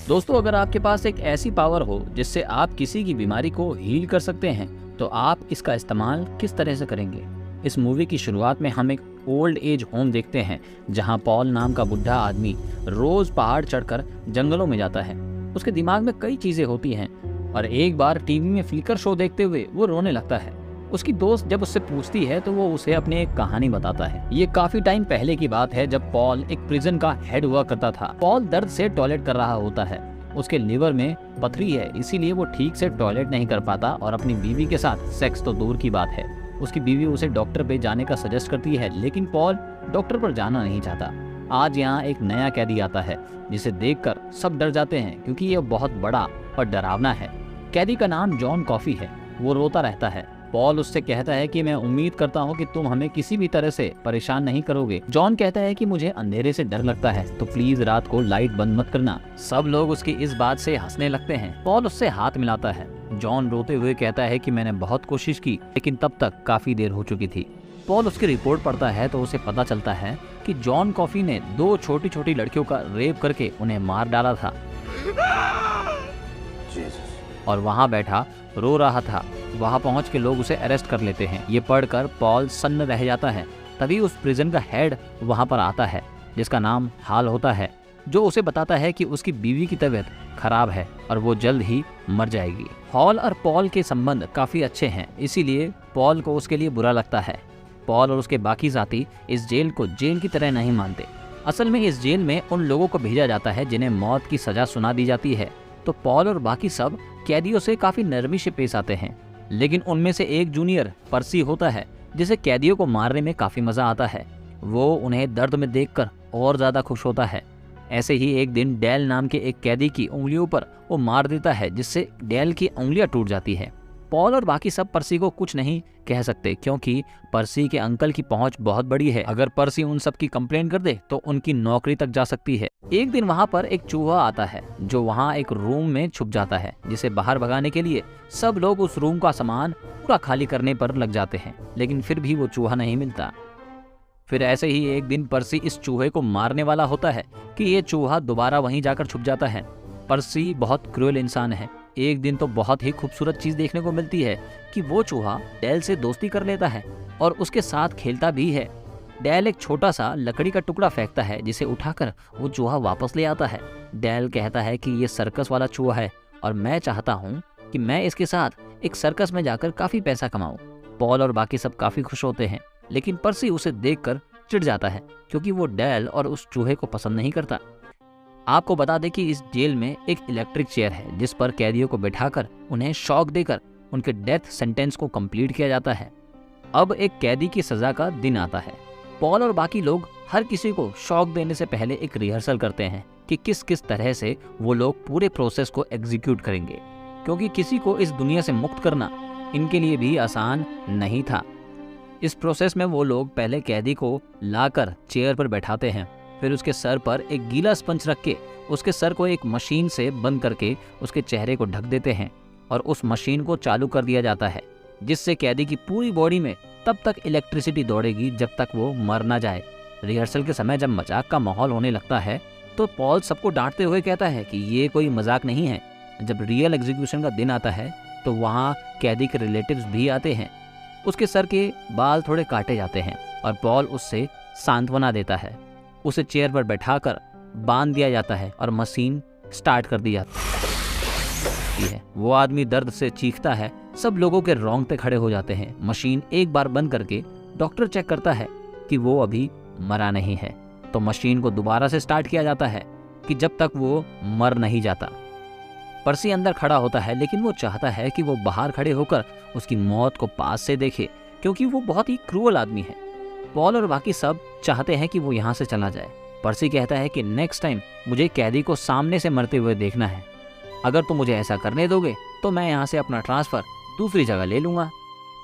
दोस्तों, अगर आपके पास एक ऐसी पावर हो जिससे आप किसी की बीमारी को हील कर सकते हैं, तो आप इसका इस्तेमाल किस तरह से करेंगे? इस मूवी की शुरुआत में हम एक ओल्ड एज होम देखते हैं, जहां पॉल नाम का बुढ़ा आदमी रोज पहाड़ चढ़कर जंगलों में जाता है। उसके दिमाग में कई चीजें होती हैं और एक बार टीवी में फ्लिकर शो देखते हुए वो रोने लगता है। उसकी दोस्त जब उससे पूछती है तो वो उसे अपनी एक कहानी बताता है। ये काफी टाइम पहले की बात है, जब पॉल एक प्रिजन का हेड हुआ करता था। पॉल दर्द से टॉयलेट कर रहा होता है। उसके लिवर में पथरी है, इसीलिए वो ठीक से टॉयलेट नहीं कर पाता और अपनी बीवी के साथ सेक्स तो दूर की बात है। उसकी बीवी उसे डॉक्टर पे जाने का सजेस्ट करती है, लेकिन पॉल डॉक्टर पर जाना नहीं चाहता। आज यहाँ एक नया कैदी आता है जिसे देखकर सब डर जाते हैं, क्योंकि ये बहुत बड़ा और डरावना है। कैदी का नाम जॉन कॉफी है। वो रोता रहता है। पॉल उससे कहता है कि मैं उम्मीद करता हूँ कि तुम हमें किसी भी तरह से परेशान नहीं करोगे। जॉन कहता है कि मुझे अंधेरे से डर लगता है, तो प्लीज रात को लाइट बंद मत करना। सब लोग उसकी इस बात से हंसने लगते हैं। पॉल उससे हाथ मिलाता है। जॉन रोते हुए कहता है कि मैंने बहुत कोशिश की, लेकिन तब तक काफी देर हो चुकी थी। पॉल उसकी रिपोर्ट पढ़ता है तो उसे पता चलता है कि जॉन कॉफी ने 2 छोटी छोटी लड़कियों का रेप करके उन्हें मार डाला था और वहां बैठा रो रहा था। वहां पहुंच के लोग उसे अरेस्ट कर लेते हैं। ये पढ़कर पॉल सन्न रह जाता है। तभी उस प्रिजन का हेड वहां पर आता है, जिसका नाम हाल होता है, जो उसे बताता है कि उसकी बीवी की तबीयत खराब है और वो जल्द ही मर जाएगी। हॉल और पॉल के संबंध काफी अच्छे हैं, इसीलिए पॉल को उसके लिए बुरा लगता है। पॉल और उसके बाकी साथी इस जेल को जेल की तरह नहीं मानते। असल में इस जेल में उन लोगों को भेजा जाता है जिन्हें मौत की सजा सुना दी जाती है। तो पॉल और बाकी सब कैदियों से काफी नरमी से पेश आते हैं, लेकिन उनमें से एक जूनियर पर्सी होता है जिसे कैदियों को मारने में काफी मजा आता है। वो उन्हें दर्द में देखकर और ज्यादा खुश होता है। ऐसे ही एक दिन डेल नाम के एक कैदी की उंगलियों पर वो मार देता है, जिससे डेल की उंगलियां टूट जाती है। पॉल और बाकी सब पर्सी को कुछ नहीं कह सकते, क्योंकि पर्सी के अंकल की पहुंच बहुत बड़ी है। अगर पर्सी उन सब की कंप्लेन कर दे तो उनकी नौकरी तक जा सकती है। एक दिन वहां पर एक चूहा आता है, जो वहां एक रूम में छुप जाता है, जिसे बाहर भगाने के लिए सब लोग उस रूम का सामान पूरा खाली करने पर लग जाते हैं, लेकिन फिर भी वो चूहा नहीं मिलता। फिर ऐसे ही एक दिन पर्सी इस चूहे को मारने वाला होता है कि ये चूहा दोबारा वहीं जाकर छुप जाता है। पर्सी बहुत क्रूएल इंसान है। एक दिन तो बहुत ही खूबसूरत चीज देखने को मिलती है कि वो चूहा डेल से दोस्ती कर लेता है और उसके साथ खेलता भी है। डेल एक छोटा सा लकड़ी का टुकड़ा फेंकता है, जिसे उठाकर वो चूहा वापस ले आता है। डेल कहता है कि ये सर्कस वाला चूहा है और मैं चाहता हूँ कि मैं इसके साथ एक सर्कस में जाकर काफी पैसा कमाऊं। पॉल और बाकी सब काफी खुश होते हैं, लेकिन पर्सी उसे देखकर चिढ़ जाता है, क्योंकि वो डेल और उस चूहे को पसंद नहीं करता। आपको बता दें कि इस जेल में एक इलेक्ट्रिक चेयर है, जिस पर कैदियों को बैठाकर उन्हें शॉक देकर उनके डेथ सेंटेंस को कंप्लीट किया जाता है। अब एक कैदी की सजा का दिन आता है। पॉल और बाकी लोग हर किसी को शॉक देने से पहले एक रिहर्सल करते हैं कि किस किस तरह से वो लोग पूरे प्रोसेस को एग्जीक्यूट करेंगे, क्योंकि किसी को इस दुनिया से मुक्त करना इनके लिए भी आसान नहीं था। इस प्रोसेस में वो लोग पहले कैदी को लाकर चेयर पर बैठाते हैं, फिर उसके सर पर एक गीला स्पंज रख के उसके सर को एक मशीन से बंद करके उसके चेहरे को ढक देते हैं और उस मशीन को चालू कर दिया जाता है, जिससे कैदी की पूरी बॉडी में तब तक इलेक्ट्रिसिटी दौड़ेगी जब तक वो मर ना जाए। रिहर्सल के समय जब मजाक का माहौल होने लगता है तो पॉल सबको डांटते हुए कहता है कि ये कोई मजाक नहीं है। जब रियल एग्जीक्यूशन का दिन आता है तो वहाँ कैदी के रिलेटिव्स भी आते हैं। उसके सर के बाल थोड़े काटे जाते हैं और पॉल उससे सांत्वना देता है। उसे चेयर पर बैठाकर बांध दिया जाता है और मशीन स्टार्ट कर दी जाती है। वो आदमी दर्द से चीखता है। सब लोगों के रोंगटे खड़े हो जाते हैं। मशीन एक बार बंद करके डॉक्टर चेक करता है कि वो अभी मरा नहीं है, तो मशीन को दोबारा से स्टार्ट किया जाता है कि जब तक वो मर नहीं जाता। पर्सी अंदर खड़ा होता है, लेकिन वो चाहता है कि वो बाहर खड़े होकर उसकी मौत को पास से देखे, क्योंकि वो बहुत ही क्रूअल आदमी है। पॉल और बाकी सब चाहते हैं कि वो यहाँ से चला जाए। पर्सी कहता है कि नेक्स्ट टाइम मुझे कैदी को सामने से मरते हुए देखना है। अगर तुम मुझे ऐसा करने दोगे तो मैं यहाँ से अपना ट्रांसफर दूसरी जगह ले लूंगा।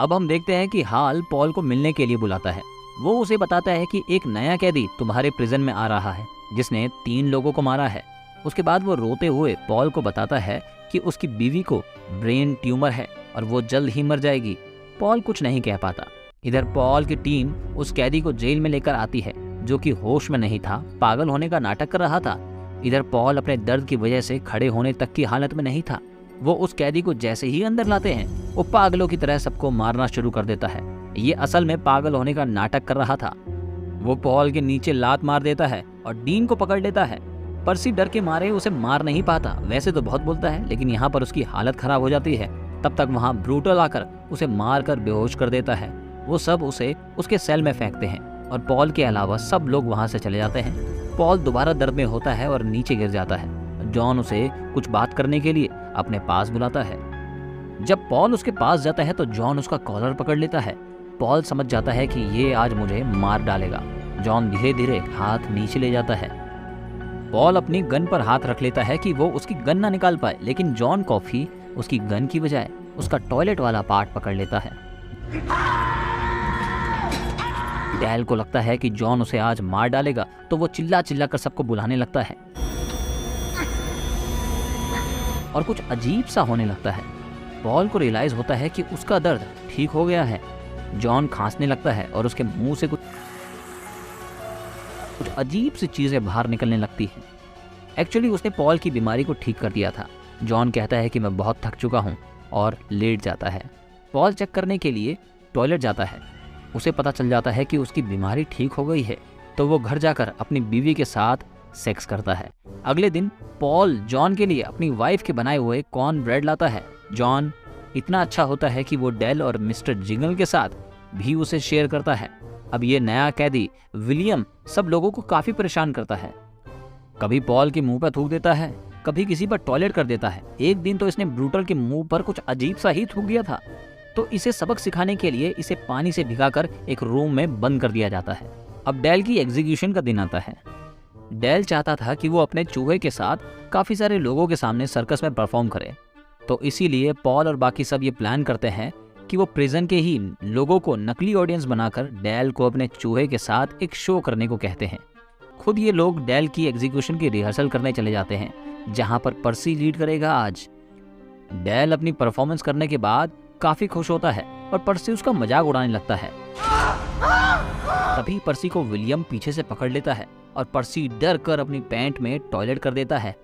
अब हम देखते हैं कि हाल पॉल को मिलने के लिए बुलाता है। वो उसे बताता है कि एक नया कैदी तुम्हारे प्रिजन में आ रहा है, जिसने 3 लोगों को मारा है। उसके बाद वो रोते हुए पॉल को बताता है कि उसकी बीवी को ब्रेन ट्यूमर है और वो जल्द ही मर जाएगी। पॉल कुछ नहीं कह पाता। इधर पॉल की टीम उस कैदी को जेल में लेकर आती है, जो कि होश में नहीं था, पागल होने का नाटक कर रहा था। इधर पॉल अपने दर्द की वजह से खड़े होने तक की हालत में नहीं था। वो उस कैदी को जैसे ही अंदर लाते हैं वो पागलों की तरह सबको मारना शुरू कर देता है। ये असल में पागल होने का नाटक कर रहा था। वो पॉल के नीचे लात मार देता है और डीन को पकड़ लेता है। पर्सी डर के मारे उसे मार नहीं पाता। वैसे तो बहुत बोलता है, लेकिन यहाँ पर उसकी हालत खराब हो जाती है। तब तक वहाँ ब्रूटल आकर उसे मार कर बेहोश कर देता है। वो सब उसे उसके सेल में फेंकते हैं और पॉल के अलावा सब लोग वहाँ से चले जाते हैं। पॉल दोबारा दर्द में होता है और नीचे गिर जाता है। जॉन उसे कुछ बात करने के लिए अपने पास बुलाता है। जब पॉल उसके पास जाता है तो जॉन उसका कॉलर पकड़ लेता है। पॉल समझ जाता है कि ये आज मुझे मार डालेगा। जॉन धीरे धीरे हाथ नीचे ले जाता है। पॉल अपनी गन पर हाथ रख लेता है कि वो उसकी गन ना निकाल पाए, लेकिन जॉन कॉफी उसकी गन की बजाय उसका टॉयलेट वाला पार्ट पकड़ लेता है। डेल को लगता है कि जॉन उसे आज मार डालेगा, तो वो चिल्ला चिल्ला कर सबको बुलाने लगता है और कुछ अजीब सा होने लगता है। पॉल को रियलाइज होता है कि उसका दर्द ठीक हो गया है। जॉन खांसने लगता है और उसके मुंह से कुछ अजीब सी चीजें बाहर निकलने लगती हैं। एक्चुअली उसने पॉल की बीमारी को ठीक कर दिया था। जॉन कहता है कि मैं बहुत थक चुका हूँ और लेट जाता है। पॉल चेक करने के लिए टॉयलेट जाता है। उसे पता चल जाता है कि उसकी बीमारी ठीक हो गई है, तो वो घर जाकर अपनी बीवी के साथ सेक्स करता है। अगले दिन पॉल जॉन के लिए अपनी वाइफ के बनाए हुए कॉर्न ब्रेड लाता है। जॉन इतना अच्छा होता है कि वो डेल और मिस्टर जिंगल के साथ भी उसे शेयर करता है। अब ये नया कैदी विलियम सब लोगों को काफी परेशान करता है। कभी पॉल के मुंह पर थूक देता है, कभी किसी पर टॉयलेट कर देता है। एक दिन तो इसने ब्रूटल के मुंह पर कुछ अजीब सा ही थूक दिया था, तो इसे सबक सिखाने के लिए इसे पानी से भिगाकर एक रूम में बंद कर दिया जाता है। अब डेल की एग्जीक्यूशन का दिन आता है। डेल चाहता था कि वो अपने चूहे के साथ काफी सारे लोगों के सामने सर्कस में परफॉर्म करे, तो इसीलिए पॉल और बाकी सब ये प्लान करते हैं कि वो प्रिजन के ही लोगों को नकली ऑडियंस बनाकर डेल को अपने चूहे के साथ एक शो करने को कहते हैं। खुद ये लोग डेल की एग्जीक्यूशन की रिहर्सल करने चले जाते हैं, जहां पर पर्सी लीड करेगा आज। डेल अपनी परफॉर्मेंस करने के बाद काफी खुश होता है और पर्सी उसका मजाक उड़ाने लगता है। तभी पर्सी को विलियम पीछे से पकड़ लेता है और पर्सी डर कर अपनी पैंट में टॉयलेट कर देता है।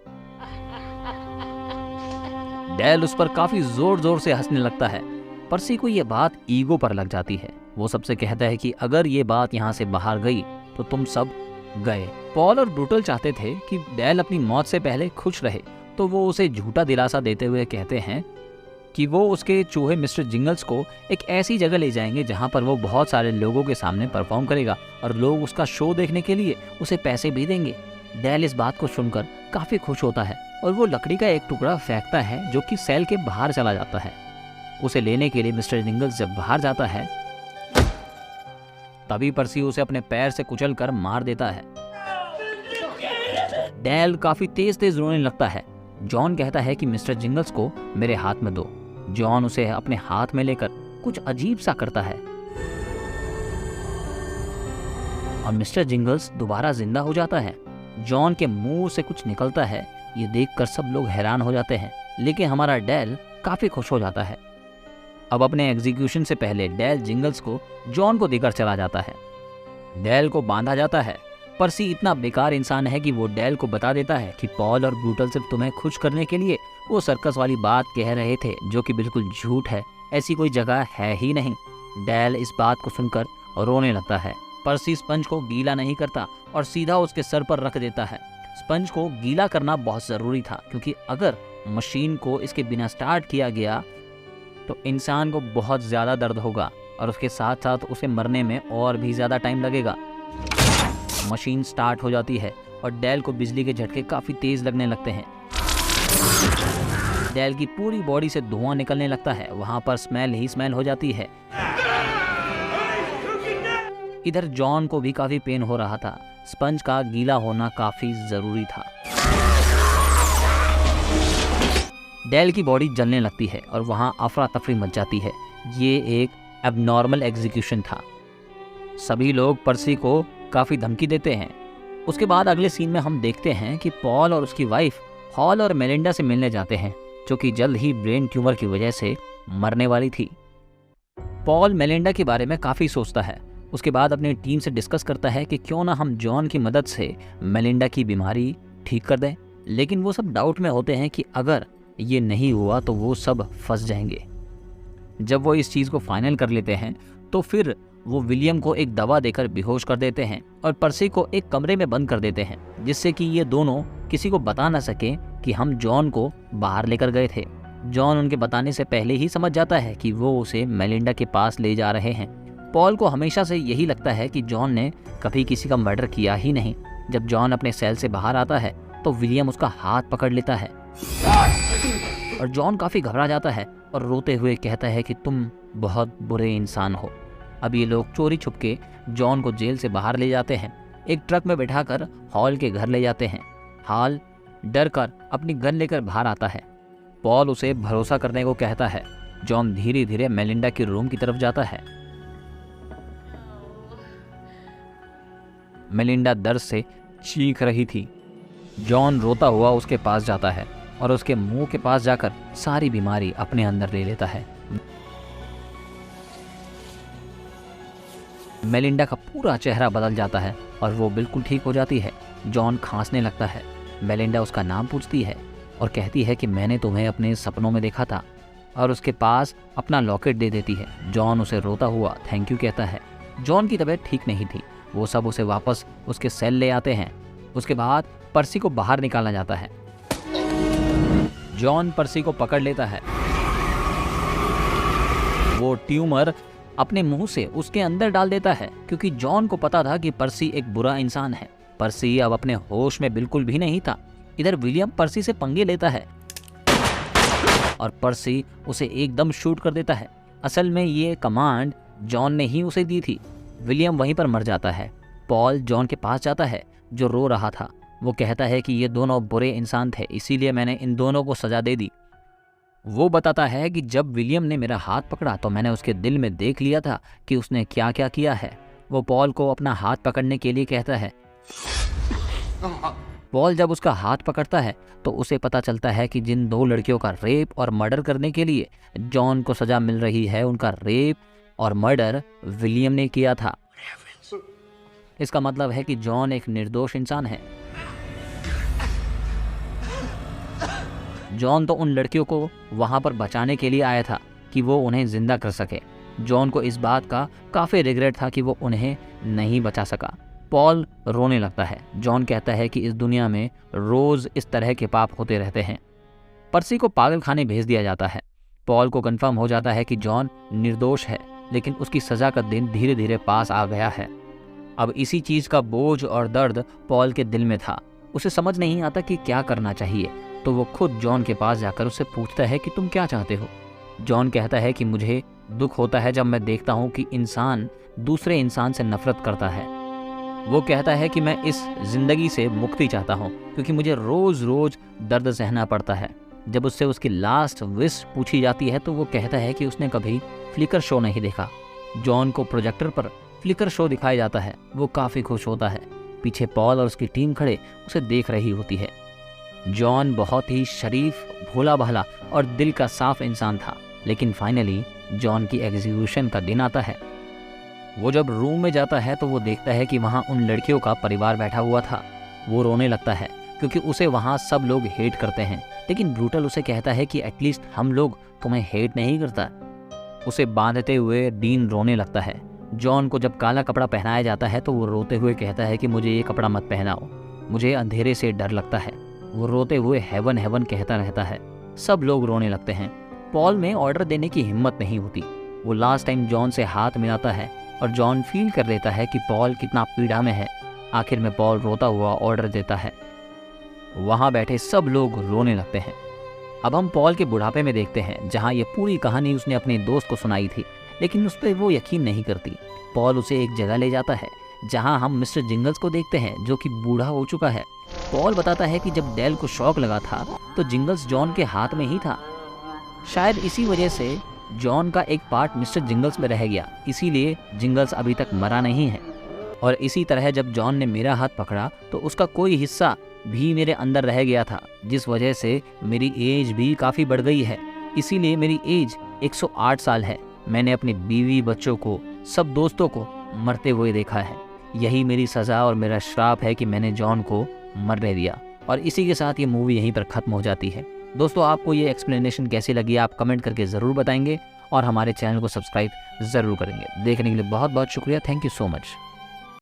डेल उस पर काफी जोर जोर से हंसने लगता है। पर्सी को यह बात ईगो पर लग जाती है। वो सबसे कहता है कि अगर ये बात यहाँ से बाहर गई तो तुम सब गए। पॉल और ब्रूटल चाहते थे कि डेल अपनी मौत से पहले खुश रहे, तो वो उसे झूठा दिलासा देते हुए कहते हैं कि वो उसके चूहे मिस्टर जिंगल्स को एक ऐसी जगह ले जाएंगे जहाँ पर वो बहुत सारे लोगों के सामने परफॉर्म करेगा और लोग उसका शो देखने के लिए उसे पैसे भी देंगे। डेल इस बात को सुनकर काफी खुश होता है और वो लकड़ी का एक टुकड़ा फेंकता है जो कि सेल के बाहर चला जाता है। उसे लेने के लिए मिस्टर जिंगल्स जब बाहर जाता है तभी पर्सी उसे अपने पैर से कुचल कर मार देता है। डेल काफी तेज तेज रोने लगता है। जॉन कहता है कि मिस्टर जिंगल्स को मेरे हाथ में दो। जॉन उसे अपने हाथ में लेकर कुछ अजीब सा करता है और मिस्टर जिंगल्स दोबारा जिंदा हो जाता है। जॉन के मुंह से कुछ निकलता है। ये देखकर सब लोग हैरान हो जाते हैं, लेकिन हमारा डेल काफी खुश हो जाता है। अब अपने एग्जीक्यूशन से पहले डेल जिंगल्स को जॉन को देकर चला जाता है। डेल को बांधा जाता है। पर्सी इतना बेकार इंसान है कि वो डेल को बता देता है कि पॉल और ब्रूटल सिर्फ तुम्हें खुश करने के लिए वो सर्कस वाली बात कह रहे थे, जो कि बिल्कुल झूठ है। ऐसी कोई जगह है ही नहीं। डेल इस बात को सुनकर रोने लगता है। पर्सी स्पंज को गीला नहीं करता और सीधा उसके सर पर रख देता है। स्पंज को गीला करना बहुत जरूरी था, क्योंकि अगर मशीन को इसके बिना स्टार्ट किया गया तो इंसान को बहुत ज्यादा दर्द होगा और उसके साथ साथ उसे मरने में और भी ज्यादा टाइम लगेगा। मशीन स्टार्ट हो जाती है और डेल को बिजली के झटके काफी तेज लगने लगते हैं। डेल की पूरी बॉडी से धुआं निकलने लगता है। वहां पर स्मेल ही स्मेल हो जाती है। इधर जॉन को भी काफी पेन हो रहा था। स्पंज का गीला होना काफी जरूरी था। डेल की बॉडी जलने लगती है और वहां अफरा तफरी मच जाती है। ये एक एबनॉर्मल एग्जीक्यूशन था। सभी लोग पर्सी को काफी धमकी देते हैं। उसके बाद अगले सीन में हम देखते हैं कि पॉल और उसकी वाइफ हॉल और मेलिंडा से मिलने जाते हैं, जो कि जल्द ही ब्रेन ट्यूमर की वजह से मरने वाली थी। पॉल मेलिंडा के बारे में काफी सोचता है। उसके बाद अपनी टीम से डिस्कस करता है कि क्यों ना हम जॉन की मदद से मेलिंडा की बीमारी ठीक कर दें, लेकिन वो सब डाउट में होते हैं कि अगर ये नहीं हुआ तो वो सब फंस जाएंगे। जब वो इस चीज़ को फाइनल कर लेते हैं तो फिर वो विलियम को एक दवा देकर बेहोश कर देते हैं और पर्सी को एक कमरे में बंद कर देते हैं, जिससे कि ये दोनों किसी को बता ना सके कि हम जॉन को बाहर लेकर गए थे। जॉन उनके बताने से पहले ही समझ जाता है कि वो उसे मेलिंडा के पास ले जा रहे हैं। पॉल को हमेशा से यही लगता है कि जॉन ने कभी किसी का मर्डर किया ही नहीं। जब जॉन अपने सेल से बाहर आता है तो विलियम उसका हाथ पकड़ लेता है और जॉन काफ़ी घबरा जाता है और रोते हुए कहता है कि तुम बहुत बुरे इंसान हो। अब ये लोग चोरी छुपके जॉन को जेल से बाहर ले जाते हैं। एक ट्रक में बैठाकर हॉल के घर ले जाते हैं। हॉल डर कर अपनी गन लेकर बाहर आता है। पॉल उसे भरोसा करने को कहता है। जॉन धीरे धीरे मेलिंडा के रूम की तरफ जाता है। मेलिंडा दर्द से चीख रही थी। जॉन रोता हुआ उसके पास जाता है और उसके मुंह के पास जाकर सारी बीमारी अपने अंदर ले लेता है। मेलिंडा का पूरा चेहरा बदल जाता है और वो बिल्कुल ठीक हो जाती है। जॉन खांसने लगता है। मेलिंडा उसका नाम पूछती है और कहती है कि मैंने तुम्हें अपने सपनों में देखा था, और उसके पास अपना लॉकेट दे देती है। जॉन उसे रोता हुआ थैंक यू कहता है। जॉन की तबीयत ठीक नहीं थी। वो सब उसे वापस उसके सेल ले आते हैं। उसके बाद पर्सी को बाहर निकाला जाता है। जॉन पर्सी को पकड़ लेता है। वो ट्यूमर अपने मुंह से उसके अंदर डाल देता है, क्योंकि जॉन को पता था कि पर्सी एक बुरा इंसान है। पर्सी अब अपने होश में बिल्कुल भी नहीं था। इधर विलियम पर्सी से पंगे लेता है और पर्सी उसे एकदम शूट कर देता है। असल में ये कमांड जॉन ने ही उसे दी थी। विलियम वहीं पर मर जाता है। पॉल जॉन के पास जाता है जो रो रहा था। वो कहता है कि ये दोनों बुरे इंसान थे, इसीलिए मैंने इन दोनों को सजा दे दी। वो बताता है कि जब विलियम ने मेरा हाथ पकड़ा तो मैंने उसके दिल में देख लिया था कि उसने क्या क्या किया है। वो पॉल को अपना हाथ पकड़ने के लिए कहता है। पॉल जब उसका हाथ पकड़ता है तो उसे पता चलता है कि जिन दो लड़कियों का रेप और मर्डर करने के लिए जॉन को सजा मिल रही है, उनका रेप और मर्डर विलियम ने किया था। इसका मतलब है कि जॉन एक निर्दोष इंसान है। जॉन तो उन लड़कियों को वहां पर बचाने के लिए आया था कि वो उन्हें जिंदा कर सके। जॉन को इस बात का काफी रिग्रेट था कि वो उन्हें नहीं बचा सका। पॉल रोने लगता है। जॉन कहता है कि इस दुनिया में रोज इस तरह के पाप होते रहते हैं। पर्सी को पागल खाने भेज दिया जाता है। पॉल को कंफर्म हो जाता है कि जॉन निर्दोष है, लेकिन उसकी सजा का दिन धीरे धीरे पास आ गया है। अब इसी चीज का बोझ और दर्द पॉल के दिल में था। उसे समझ नहीं आता कि क्या करना चाहिए, तो वो खुद जॉन के पास जाकर उससे पूछता है कि तुम क्या चाहते हो। जॉन कहता है कि मुझे दुख होता है जब मैं देखता हूँ कि इंसान दूसरे इंसान से नफरत करता है। वो कहता है कि मैं इस जिंदगी से मुक्ति चाहता हूँ, क्योंकि मुझे रोज रोज दर्द सहना पड़ता है। जब उससे उसकी लास्ट विश पूछी जाती है तो वो कहता है कि उसने कभी फ्लिकर शो नहीं देखा। जॉन को प्रोजेक्टर पर फ्लिकर शो दिखाया जाता है। वो काफ़ी खुश होता है। पीछे पॉल और उसकी टीम खड़े उसे देख रही होती है। जॉन बहुत ही शरीफ, भोला भाला और दिल का साफ इंसान था, लेकिन फाइनली जॉन की एग्जीक्यूशन का दिन आता है। वो जब रूम में जाता है तो वो देखता है कि वहाँ उन लड़कियों का परिवार बैठा हुआ था। वो रोने लगता है क्योंकि उसे वहाँ सब लोग हेट करते हैं, लेकिन ब्रूटल उसे कहता है कि एटलीस्ट हम लोग तुम्हें हेट नहीं करता। उसे बांधते हुए डीन रोने लगता है। जॉन को जब काला कपड़ा पहनाया जाता है तो वो रोते हुए कहता है कि मुझे ये कपड़ा मत पहनाओ, मुझे अंधेरे से डर लगता है। वो रोते हुए हेवन हेवन कहता रहता है। सब लोग रोने लगते हैं। पॉल में ऑर्डर देने की हिम्मत नहीं होती। वो लास्ट टाइम जॉन से हाथ मिलाता है और जॉन फील कर लेता है कि पॉल कितना पीड़ा में है। आखिर में पॉल रोता हुआ ऑर्डर देता है। वहाँ बैठे सब लोग रोने लगते हैं। अब हम पॉल के बुढ़ापे में देखते हैं, जहाँ ये पूरी कहानी उसने अपने दोस्त को सुनाई थी, लेकिन उस पर वो यकीन नहीं करती। पॉल उसे एक जगह ले जाता है जहाँ हम मिस्टर जिंगल्स को देखते हैं, जो कि बूढ़ा हो चुका है। पॉल बताता है कि जब डेल को शॉक लगा था तो जिंगल्स जॉन के हाथ में ही था। शायद इसी वजह से जॉन का एक पार्ट मिस्टर जिंगल्स में रह गया, इसीलिए जिंगल्स अभी तक मरा नहीं है। और इसी तरह जब जॉन ने मेरा हाथ पकड़ा तो उसका कोई हिस्सा भी मेरे अंदर रह गया था, जिस वजह से मेरी एज भी काफ़ी बढ़ गई है। इसीलिए मेरी एज 108 साल है। मैंने अपनी बीवी, बच्चों को, सब दोस्तों को मरते हुए देखा है। यही मेरी सज़ा और मेरा श्राप है कि मैंने जॉन को मरने दिया। और इसी के साथ ये मूवी यहीं पर ख़त्म हो जाती है। दोस्तों, आपको ये एक्सप्लेनेशन कैसी लगी आप कमेंट करके ज़रूर बताएंगे और हमारे चैनल को सब्सक्राइब ज़रूर करेंगे। देखने के लिए बहुत बहुत शुक्रिया। Thank you so much.